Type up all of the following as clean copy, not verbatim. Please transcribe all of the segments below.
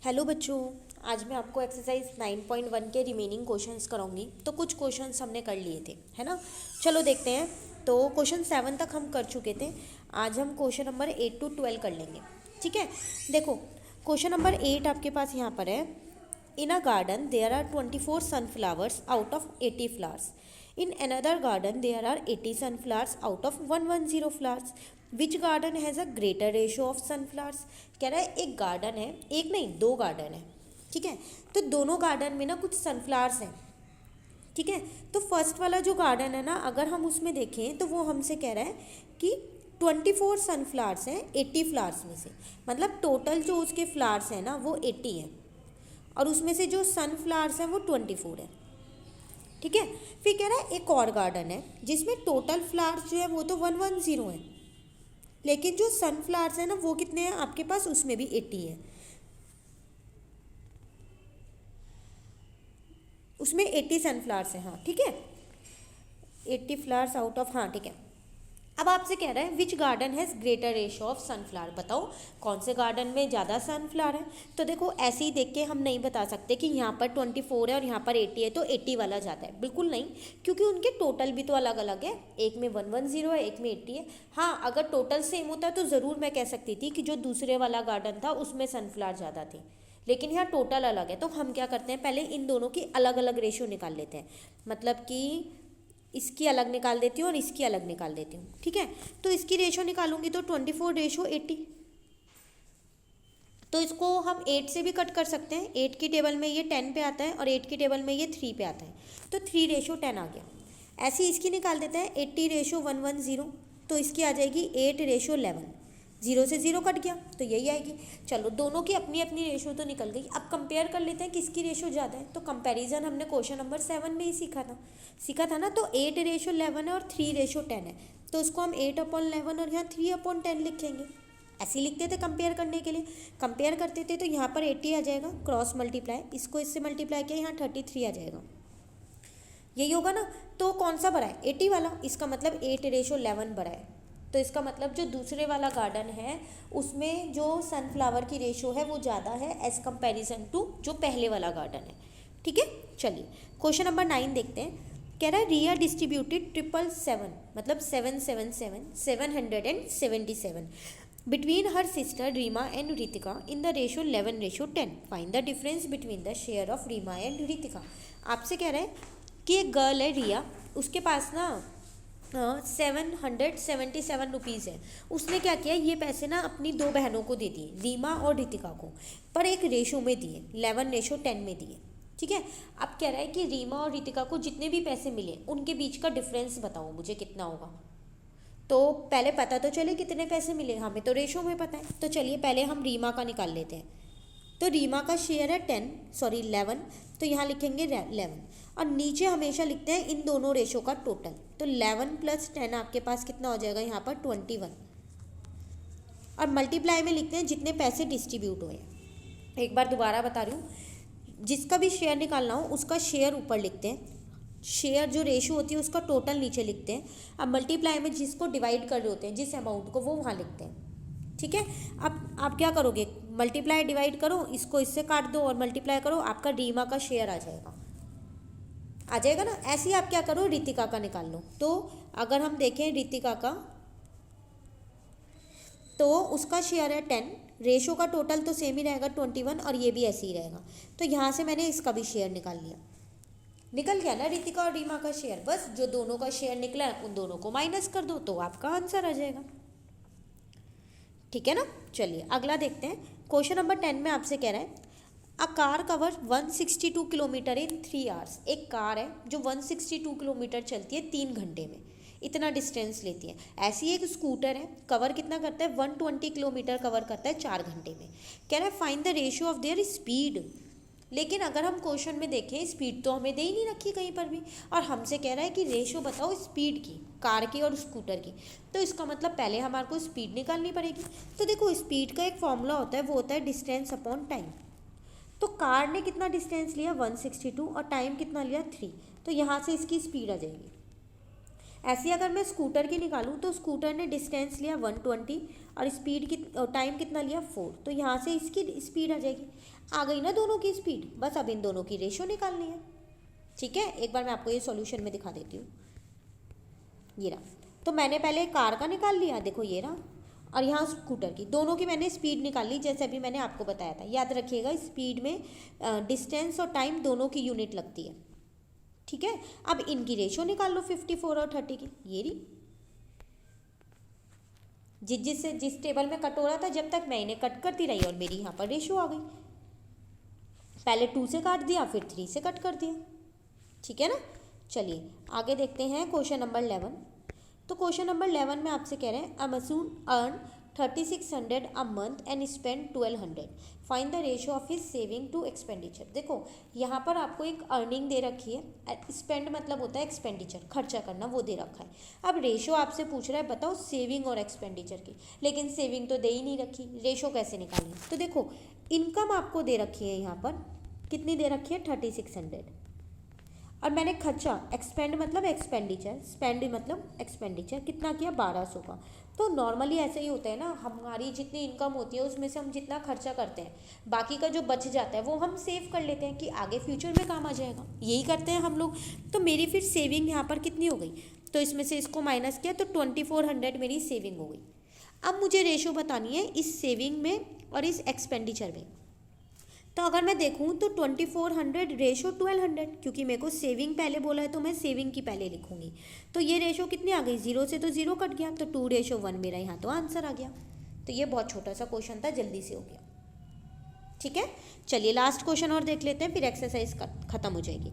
Hello बच्चों। आज मैं आपको एक्सरसाइज 9.1 के रिमेनिंग क्वेश्चंस कराऊंगी। तो कुछ क्वेश्चंस हमने कर लिए थे, है ना। चलो देखते हैं। तो क्वेश्चन 7 तक हम कर चुके थे। आज हम क्वेश्चन नंबर 8 to 12 कर लेंगे। ठीक है। देखो, क्वेश्चन नंबर 8 आपके पास यहाँ पर है। In a garden there are 24 sunflowers out of 80 flowers. In another garden, there are 80 sunflowers out of 110 flowers. Which garden has a greater ratio of sunflowers? कह रहा है एक गार्डन है, एक नहीं दो गार्डन है। ठीक है। तो दोनों गार्डन में ना कुछ सनफ्लावर्स हैं। ठीक है। तो फर्स्ट वाला जो गार्डन है ना, अगर हम उसमें देखें तो वो हमसे कह रहा है कि 24 सनफ्लावर्स हैं 80 फ्लावर्स में से। मतलब टोटल जो उसके फ्लावर्स हैं ना वो 80 हैं, और उसमें से जो सनफ्लावर्स हैं वो 24 है। ठीक है। फिर कह रहा है एक और गार्डन है जिसमें टोटल फ्लावर्स जो है वो तो 110 है, लेकिन जो सनफ्लावर्स है ना वो कितने हैं आपके पास, उसमें भी 80 है। उसमें 80 सनफ्लावर्स हैं। हाँ ठीक है, 80 फ्लावर्स आउट ऑफ, हाँ ठीक है। अब आपसे कह रहा है which garden has greater ratio of sunflower. बताओ कौन से गार्डन में ज़्यादा सनफ्लावर है। तो देखो ऐसे ही देख के हम नहीं बता सकते कि यहाँ पर 24 है और यहाँ पर 80 है तो 80 वाला ज़्यादा है, बिल्कुल नहीं, क्योंकि उनके टोटल भी तो अलग अलग है। एक में 110 है, एक में 80 है। हाँ, अगर टोटल सेम होता तो ज़रूर मैं कह सकती थी कि जो दूसरे वाला गार्डन था उसमें सनफ्लावर ज़्यादा थी, लेकिन यहाँ टोटल अलग है। तो हम क्या करते हैं, पहले इन दोनों की अलग अलग रेशो निकाल लेते हैं। मतलब कि इसकी अलग निकाल देती हूँ और इसकी अलग निकाल देती हूँ। ठीक है। तो इसकी रेशो निकालूंगी तो 24 रेशो 80। तो इसको हम 8 से भी कट कर सकते हैं। 8 की टेबल में ये 10 पे आता है और 8 की टेबल में ये 3 पे आता है, तो 3 रेशो 10 आ गया। ऐसे ही इसकी निकाल देते हैं। 80 रेशो 110, तो इसकी आ जाएगी 8 रेशो 11। जीरो से जीरो कट गया तो यही आएगी। चलो दोनों की अपनी अपनी रेशो तो निकल गई। अब कंपेयर कर लेते हैं किसकी रेशो ज़्यादा है। तो कंपैरिजन हमने क्वेश्चन नंबर 7 में ही सीखा था ना। तो 8 रेशो 11 है और 3 रेशो 10 है, तो उसको हम 8/11 और यहाँ 3/10 लिखेंगे। ऐसे ही लिखते थे कंपेयर करने के लिए। कंपेयर करते थे तो यहाँ पर 80 आ जाएगा, क्रॉस मल्टीप्लाई, इसको इससे मल्टीप्लाई किया यहाँ 33 आ जाएगा। यही होगा ना। तो कौन सा बड़ा है, 80 वाला। इसका मतलब 8 रेशो 11 बड़ा है। तो इसका मतलब जो दूसरे वाला गार्डन है उसमें जो सनफ्लावर की रेशो है वो ज़्यादा है एज कंपैरिजन टू जो पहले वाला गार्डन है। ठीक है। चलिए क्वेश्चन नंबर 9 देखते हैं। कह रहा है रिया डिस्ट्रीब्यूटेड 777, मतलब 777 777 between her sister Reema and Ritika in the ratio 11:10। Find the difference between the share of Reema and Ritika. आपसे कह रहा है कि एक गर्ल है रिया, उसके पास ना 777 है। उसने क्या किया, ये पैसे ना अपनी दो बहनों को दे दिए, रीमा और रितिका को, पर एक रेशो में दिए, 11:10 में दिए। ठीक है। अब कह रहा है कि रीमा और रितिका को जितने भी पैसे मिले उनके बीच का डिफरेंस बताओ मुझे कितना होगा। तो पहले पता तो चले कितने पैसे मिले, हमें तो रेशो में पता है। तो चलिए पहले हम रीमा का निकाल लेते हैं। तो रीमा का शेयर है 11, तो यहाँ लिखेंगे 11, और नीचे हमेशा लिखते हैं इन दोनों रेशो का टोटल। तो 11 + 10 आपके पास कितना हो जाएगा यहाँ पर 21, और मल्टीप्लाई में लिखते हैं जितने पैसे डिस्ट्रीब्यूट हुए। एक बार दोबारा बता रही हूँ, जिसका भी शेयर निकालना हो उसका शेयर ऊपर लिखते हैं, शेयर जो रेशो होती है उसका टोटल नीचे लिखते हैं। अब मल्टीप्लाई में जिसको डिवाइड कर रहे होते हैं जिस अमाउंट को, वो वहाँ लिखते हैं। ठीक है। अब आप क्या करोगे, मल्टीप्लाई डिवाइड करो, इसको इससे काट दो और मल्टीप्लाई करो, आपका रीमा का शेयर आ जाएगा ना। ऐसे ही आप क्या करो, रितिका का निकाल लो। तो अगर हम देखें रितिका का, तो उसका शेयर है 10, रेशो का टोटल तो सेम ही रहेगा 21, और ये भी ऐसे ही रहेगा। तो यहाँ से मैंने इसका भी शेयर निकाल लिया। निकल गया ना रितिका और रीमा का शेयर। बस जो दोनों का शेयर निकला है उन दोनों को माइनस कर दो तो आपका आंसर आ जाएगा। ठीक है ना। चलिए अगला देखते हैं। क्वेश्चन नंबर 10 में आपसे कह रहा है a car cover 162 kilometre in 3 hours. एक कार है जो 162 किलोमीटर चलती है 3 घंटे में, इतना डिस्टेंस लेती है। ऐसी एक स्कूटर है, कवर कितना करता है, 120 किलोमीटर कवर करता है 4 घंटे में। कह रहा है find the ratio of their speed. लेकिन अगर हम क्वेश्चन में देखें, स्पीड तो हमें दे ही नहीं रखी कहीं पर भी, और हमसे कह रहा है कि रेशो बताओ स्पीड की, कार की और स्कूटर की। तो इसका मतलब पहले हमारे को स्पीड निकालनी पड़ेगी। तो देखो स्पीड का एक फॉर्मूला होता है, वो होता है डिस्टेंस अपॉन टाइम। तो कार ने कितना डिस्टेंस लिया 162 और टाइम कितना लिया 3, तो यहाँ से इसकी स्पीड आ जाएगी। ऐसे ही अगर मैं स्कूटर की निकालूँ तो स्कूटर ने डिस्टेंस लिया 120 और स्पीड की टाइम कितना लिया 4, तो यहाँ से इसकी स्पीड आ जाएगी। आ गई ना दोनों की स्पीड, बस अब इन दोनों की रेशो निकालनी है। ठीक है, एक बार मैं आपको ये सॉल्यूशन में दिखा देती हूँ। ये रहा, तो मैंने पहले कार का निकाल लिया, देखो ये रहा, और यहाँ स्कूटर की, दोनों की मैंने स्पीड निकाल ली जैसे अभी मैंने आपको बताया था। याद रखिएगा स्पीड में डिस्टेंस और टाइम दोनों की यूनिट लगती है। ठीक है, अब इनकी रेशो निकाल लो 54 और 30 की। ये रही, जिस टेबल में कट हो रहा था जब तक मैं इन्हें कट करती रही और मेरी यहाँ पर रेशो आ गई। पहले 2 से काट दिया, फिर 3 से कट कर दिया। ठीक है ना, चलिए आगे देखते हैं क्वेश्चन नंबर 11। तो क्वेश्चन नंबर 11 में आपसे कह रहे हैं अमसून earn 3600 a month and spend 1200, find the ratio of his saving to expenditure. देखो यहाँ पर आपको एक अर्निंग दे रखी है, स्पेंड मतलब होता है एक्सपेंडिचर, खर्चा करना, वो दे रखा है। अब रेशो आपसे पूछ रहा है बताओ सेविंग और एक्सपेंडिचर की, लेकिन सेविंग तो दे ही नहीं रखी, रेशो कैसे निकालें। तो देखो इनकम आपको दे रखी है, यहाँ पर कितनी दे रखी है 3600, और मैंने खर्चा, एक्सपेंड मतलब एक्सपेंडिचर, स्पेंड मतलब एक्सपेंडिचर, कितना किया 1200 का। तो नॉर्मली ऐसे ही होता है ना, हमारी जितनी इनकम होती है उसमें से हम जितना खर्चा करते हैं, बाकी का जो बच जाता है वो हम सेव कर लेते हैं कि आगे फ्यूचर में काम आ जाएगा, यही करते हैं हम लोग। तो मेरी फिर सेविंग यहाँ पर कितनी हो गई, तो इसमें से इसको माइनस किया तो 2400 मेरी सेविंग हो गई। अब मुझे रेशो बतानी है इस सेविंग में और इस एक्सपेंडिचर में। तो अगर मैं देखूं तो 2400 रेशो 1200, क्योंकि मेरे को सेविंग पहले बोला है तो मैं सेविंग की पहले लिखूंगी। तो ये रेशो कितनी आ गई, 0 से तो 0 कट गया, तो 2:1 मेरा यहाँ तो आंसर आ गया। तो ये बहुत छोटा सा क्वेश्चन था, जल्दी से हो गया। ठीक है, चलिए लास्ट क्वेश्चन और देख लेते हैं, फिर एक्सरसाइज खत्म हो जाएगी।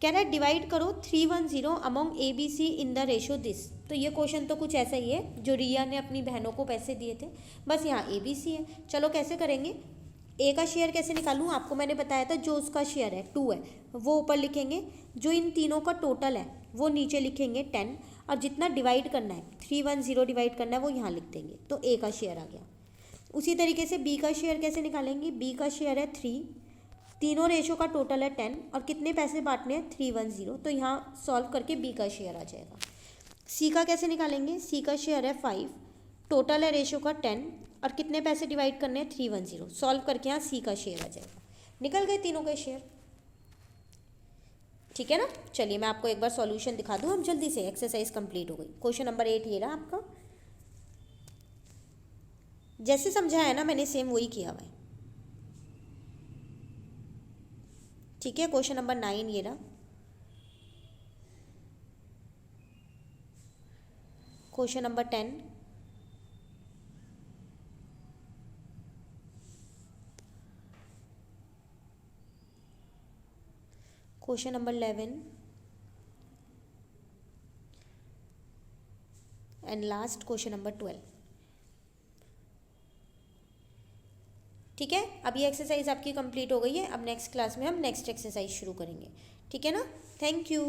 कह रहा है डिवाइड करो 310 among ABC in the ratio this. तो ये क्वेश्चन तो कुछ ऐसा ही है जो रिया ने अपनी बहनों को पैसे दिए थे, बस यहाँ ABC है। चलो कैसे करेंगे, ए का शेयर कैसे निकालूँ, आपको मैंने बताया था जो उसका शेयर है 2 है वो ऊपर लिखेंगे, जो इन तीनों का टोटल है वो नीचे लिखेंगे 10, और जितना डिवाइड करना है 310 डिवाइड करना है वो यहाँ लिख देंगे, तो ए का शेयर आ गया। उसी तरीके से बी का शेयर कैसे निकालेंगे, बी का शेयर है 3, तीनों रेशो का टोटल है 10, और कितने पैसे बांटने हैं 310, तो यहाँ सॉल्व करके बी का शेयर आ जाएगा। सी का कैसे निकालेंगे, सी का शेयर है 5, टोटल है रेशो का 10, और कितने पैसे डिवाइड करने हैं 310, सॉल्व करके यहाँ सी का शेयर आ जाएगा। निकल गए तीनों के शेयर। ठीक है ना, चलिए मैं आपको एक बार सॉल्यूशन दिखा दूँ, हम जल्दी से, एक्सरसाइज कंप्लीट हो गई। क्वेश्चन नंबर 8 ये रहा आपका, जैसे समझाया है ना मैंने सेम वही किया हुआ है। ठीक है, क्वेश्चन नंबर 9 ये रहा, question number 10, question number 11 and last question number 12। ठीक है, अब ये एक्सरसाइज आपकी कंप्लीट हो गई है। अब नेक्स्ट क्लास में हम नेक्स्ट एक्सरसाइज शुरू करेंगे। ठीक है ना, थैंक यू।